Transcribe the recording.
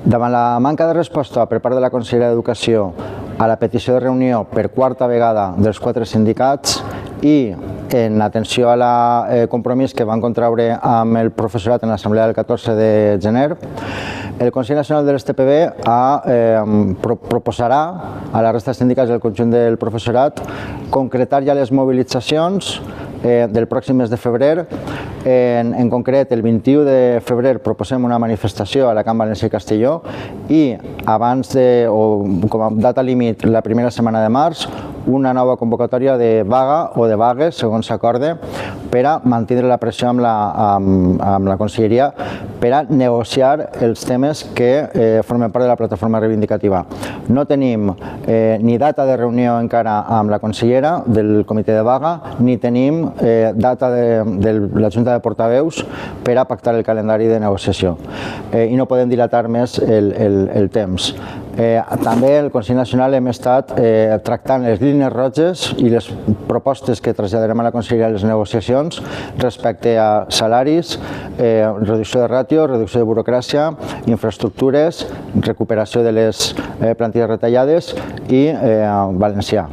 Davant la manca de resposta per part de la Conselleria d'Educació a la petició de reunió per quarta vegada dels 4 sindicats i en atenció al compromís que van contraure amb el professorat en l'assemblea del 14 de gener, el Consell Nacional de les TPB proposarà a la resta de sindicats del conjunt del professorat concretar ja les mobilitzacions del pròxim mes de febrer. En concret, el 21 de febrer proposem una manifestació a la Camp Valencià i Castelló i abans com a data límit la primera setmana de març una nova convocatòria de vaga o de vagues, segons s'acorde, per a mantenir la pressió amb la Conselleria per a negociar els temes que formen part de la plataforma reivindicativa. No tenim ni data de reunió encara amb la consellera del comitè de vaga, ni tenim data de la Junta de Portaveus per a pactar el calendari de negociació. I no podem dilatar més el temps. També el Consell Nacional hem estat tractant les línies roges i les propostes que traslladarem a la Conselleria de les negociacions respecte a salaris, reducció de ràtio, reducció de burocràcia, infraestructures, recuperació de les plantilles retallades i valencià.